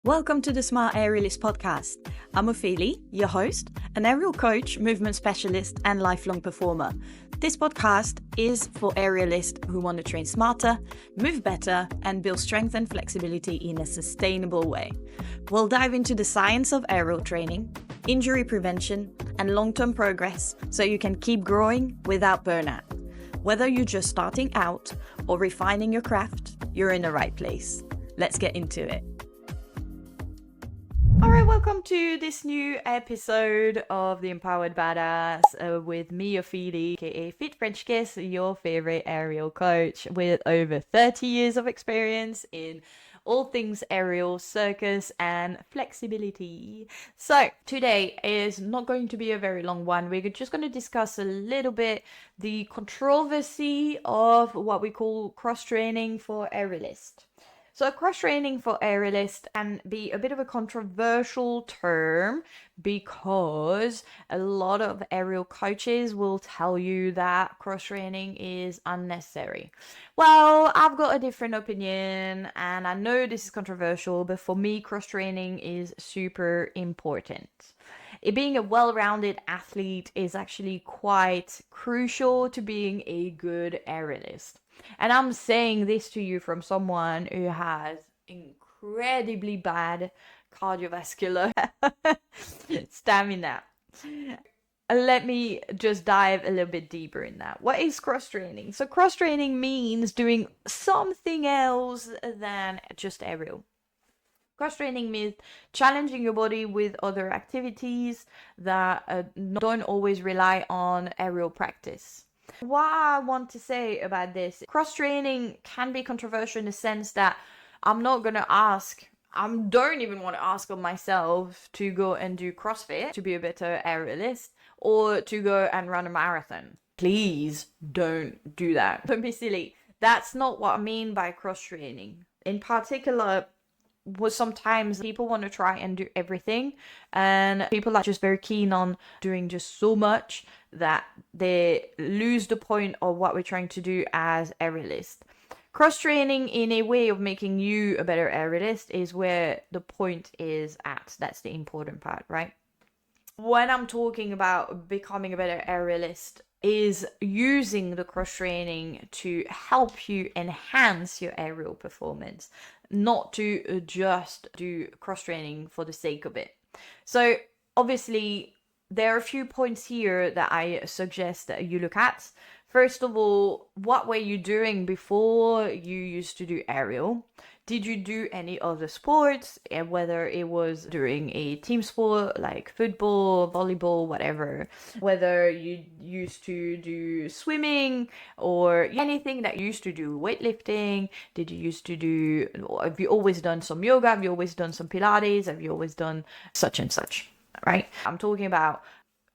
Welcome to the Smart Aerialist podcast. I'm Ophelia, your host, an aerial coach, movement specialist, and lifelong performer. This podcast is for aerialists who want to train smarter, move better, and build strength and flexibility in a sustainable way. We'll dive into the science of aerial training, injury prevention, and long-term progress so you can keep growing without burnout. Whether you're just starting out or refining your craft, you're in the right place. Let's get into it. Alright, welcome to this new episode of The Empowered Badass with me, Ophelia, aka Fit French Kiss, your favorite aerial coach with over 30 years of experience in all things aerial, circus, and flexibility. So today is not going to be a very long one. We're just going to discuss a little bit the controversy of what we call cross-training for aerialists. So cross-training for aerialists can be a bit of a controversial term because a lot of aerial coaches will tell you that cross-training is unnecessary. Well, I've got a different opinion and I know this is controversial, but for me, cross-training is super important. Being a well-rounded athlete is actually quite crucial to being a good aerialist. And I'm saying this to you from someone who has incredibly bad cardiovascular stamina. Let me just dive a little bit deeper in that. What is cross-training? So cross-training means doing something else than just aerial. Cross-training means challenging your body with other activities that don't always rely on aerial practice. What I want to say about this, cross-training can be controversial in the sense that I don't even want to ask of myself to go and do CrossFit to be a better aerialist or to go and run a marathon. Please don't do that. Don't be silly. That's not what I mean by cross-training. In particular, sometimes people want to try and do everything, and people are just very keen on doing just so much that they lose the point of what we're trying to do as aerialists. Cross-training in a way of making you a better aerialist is where the point is at. That's the important part, right? When I'm talking about becoming a better aerialist, is using the cross-training to help you enhance your aerial performance, not to just do cross-training for the sake of it. So obviously, there are a few points here that I suggest that you look at. First of all, what were you doing before you used to do aerial? Did you do any other sports, whether it was during a team sport like football, volleyball, whatever, whether you used to do swimming or anything that you used to do, weightlifting? Did you used to do, have you always done some yoga? Have you always done some Pilates? Have you always done such and such, right? I'm talking about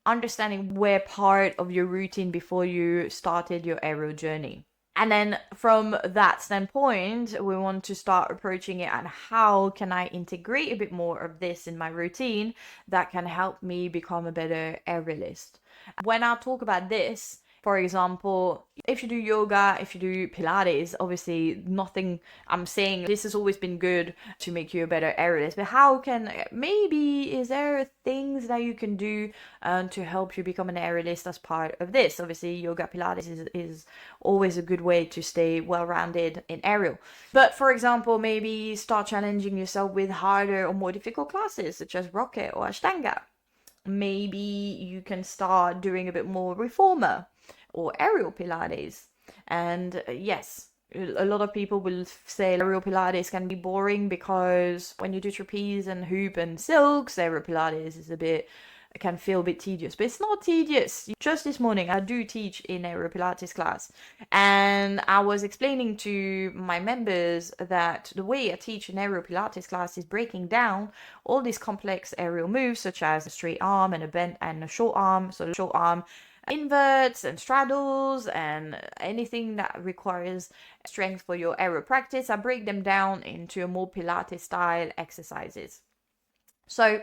understanding where part of your routine before you started your aerial journey. And then from that standpoint, we want to start approaching it and how can I integrate a bit more of this in my routine that can help me become a better aerialist. When I talk about this, for example, if you do yoga, if you do Pilates, obviously nothing I'm saying this has always been good to make you a better aerialist, but is there things that you can do to help you become an aerialist as part of this? Obviously, yoga, Pilates is always a good way to stay well-rounded in aerial. But for example, maybe start challenging yourself with harder or more difficult classes such as rocket or ashtanga. Maybe you can start doing a bit more reformer or aerial Pilates. And yes, a lot of people will say aerial Pilates can be boring because when you do trapeze and hoop and silks, aerial Pilates can feel a bit tedious, but it's not tedious. Just this morning, I do teach in aerial Pilates class, and I was explaining to my members that the way I teach an aerial Pilates class is breaking down all these complex aerial moves, such as a straight arm and a bent and a short arm. So the short arm inverts and straddles and anything that requires strength for your aerial practice, I break them down into a more Pilates style exercises. So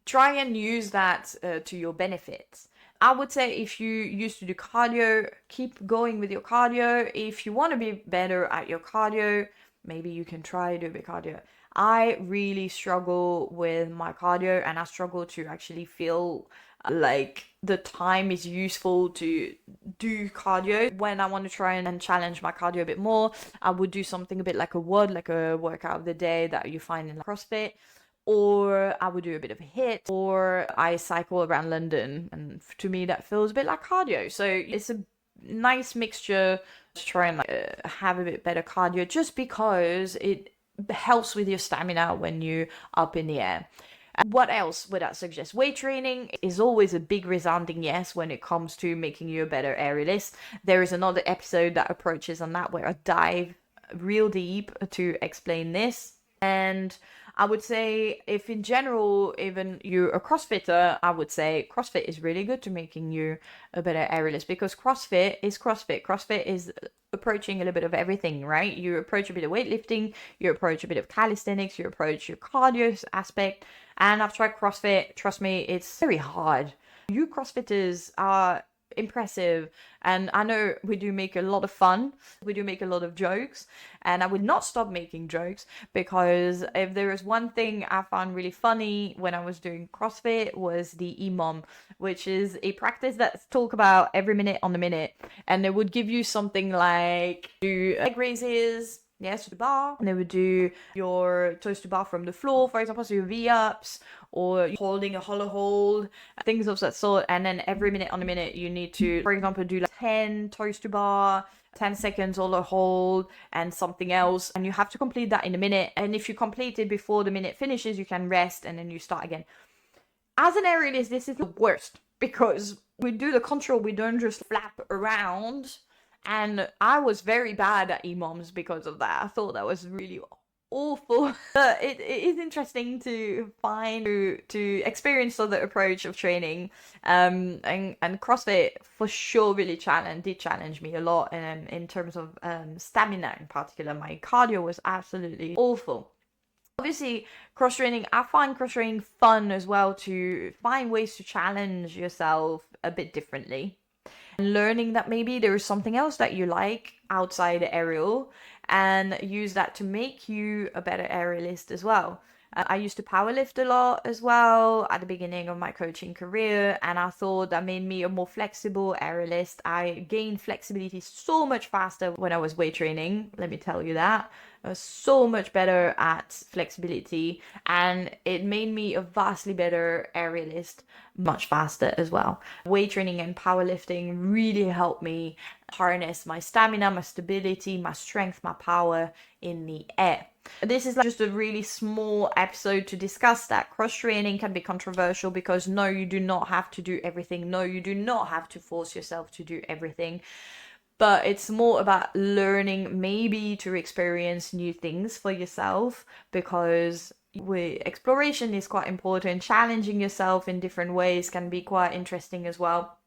try and use that to your benefit. I would say if you used to do cardio, keep going with your cardio. If you want to be better at your cardio, maybe you can try to do a bit cardio. I really struggle with my cardio, and I struggle to actually feel like the time is useful to do cardio. When I want to try and challenge my cardio a bit more, I would do something a bit like a WOD, like a workout of the day that you find in CrossFit, or I would do a bit of a hit, or I cycle around London, and to me that feels a bit like cardio. So it's a nice mixture to try and have a bit better cardio, just because it helps with your stamina when you're up in the air. And what else would I suggest? Weight training is always a big resounding yes when it comes to making you a better aerialist. There is another episode that approaches on that where I dive real deep to explain this. And I would say, if in general, even you're a CrossFitter, I would say CrossFit is really good to making you a better aerialist, because CrossFit is CrossFit. CrossFit is approaching a little bit of everything, right? You approach a bit of weightlifting, you approach a bit of calisthenics, you approach your cardio aspect. And I've tried CrossFit. Trust me, it's very hard. You CrossFitters are impressive, and I know we do make a lot of fun, we do make a lot of jokes, and I would not stop making jokes, because if there is one thing I found really funny when I was doing CrossFit was the EMOM, which is a practice that's talk about every minute on the minute, and they would give you something like do leg raises, yes, to the bar, and they would do your toes to bar from the floor, for example, so your V-ups, or holding a hollow hold, things of that sort. And then every minute on the minute, you need to, for example, do like 10 toes to bar, 10 seconds hollow hold, and something else. And you have to complete that in a minute. And if you complete it before the minute finishes, you can rest and then you start again. As an aerialist, this is the worst, because we do the control, we don't just flap around. And I was very bad at EMOMs because of that. I thought that was really awful. But it is interesting to find, to experience other approach of training. And CrossFit for sure really did challenge me a lot, and in terms of stamina in particular. My cardio was absolutely awful. Obviously, cross training, I find cross training fun as well, to find ways to challenge yourself a bit differently, and learning that maybe there is something else that you like outside aerial, and use that to make you a better aerialist as well. I used to powerlift a lot as well at the beginning of my coaching career, and I thought that made me a more flexible aerialist. I gained flexibility so much faster when I was weight training, let me tell you that. I was so much better at flexibility, and it made me a vastly better aerialist much faster as well. Weight training and powerlifting really helped me harness my stamina, my stability, my strength, my power in the air. This is just a really small episode to discuss that cross training can be controversial, because no, you do not have to do everything. No, you do not have to force yourself to do everything. But it's more about learning maybe to experience new things for yourself, because exploration is quite important. Challenging yourself in different ways can be quite interesting as well.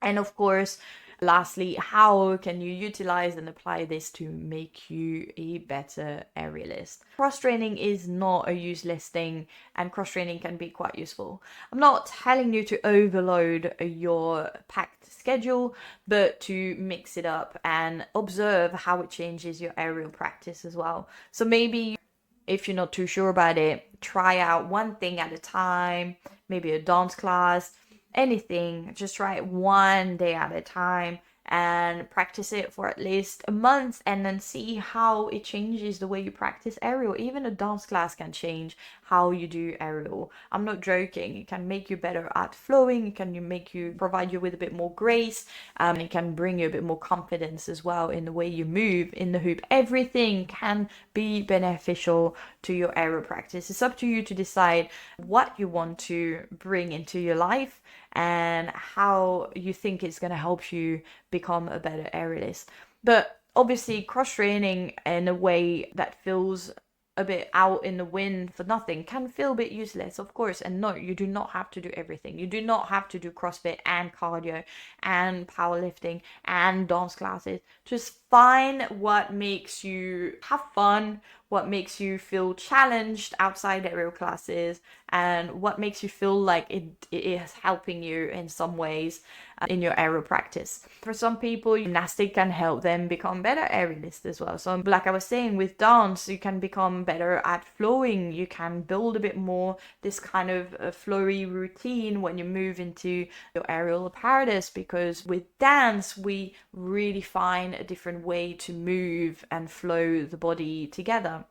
And of course, lastly, how can you utilize and apply this to make you a better aerialist? Cross training is not a useless thing, and cross training can be quite useful. I'm not telling you to overload your packed schedule, but to mix it up and observe how it changes your aerial practice as well. So maybe, if you're not too sure about it, try out one thing at a time, maybe a dance class, anything. Just try it one day at a time and practice it for at least a month, and then see how it changes the way you practice aerial. Even a dance class can change how you do aerial. I'm not joking. It can make you better at flowing. It can provide you with a bit more grace. It can bring you a bit more confidence as well in the way you move in the hoop. Everything can be beneficial to your aerial practice. It's up to you to decide what you want to bring into your life and how you think it's going to help you become a better aerialist. But obviously, cross training in a way that feels a bit out in the wind for nothing can feel a bit useless, of course. And no, you do not have to do everything. You do not have to do CrossFit and cardio and powerlifting and dance classes. Just find what makes you have fun, what makes you feel challenged outside aerial classes, and what makes you feel like it is helping you in some ways in your aerial practice. For some people, gymnastics can help them become better aerialists as well. So like I was saying, with dance, you can become better at flowing. You can build a bit more this kind of flowy routine when you move into your aerial apparatus, because with dance, we really find a different way to move and flow the body together.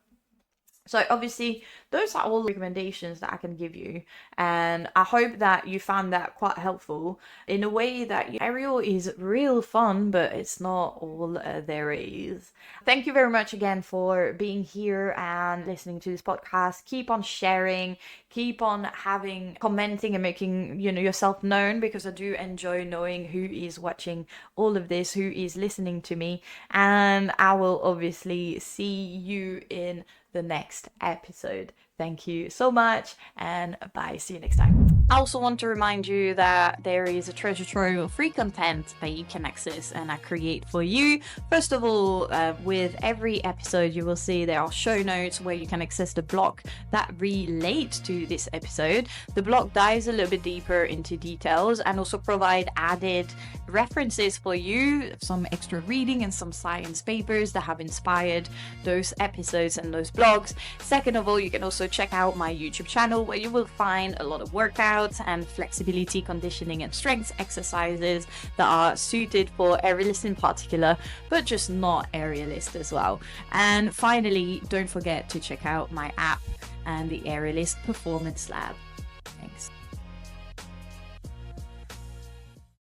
So obviously, those are all recommendations that I can give you, and I hope that you found that quite helpful in a way that aerial is real fun, but it's not all there is. Thank you very much again for being here and listening to this podcast. Keep on sharing, keep on commenting and making yourself known, because I do enjoy knowing who is watching all of this, who is listening to me, and I will obviously see you in the next episode. Thank you so much, and bye. See you next time. I also want to remind you that there is a treasure trove of free content that you can access and I create for you. First of all, with every episode, you will see there are show notes where you can access the blog that relate to this episode. The blog dives a little bit deeper into details and also provide added references for you, some extra reading and some science papers that have inspired those episodes and those blogs. Second of all, you can also check out my YouTube channel, where you will find a lot of workouts and flexibility, conditioning and strength exercises that are suited for aerialists in particular, but just not aerialists as well. And finally, don't forget to check out my app and the Aerialist Performance Lab. Thanks.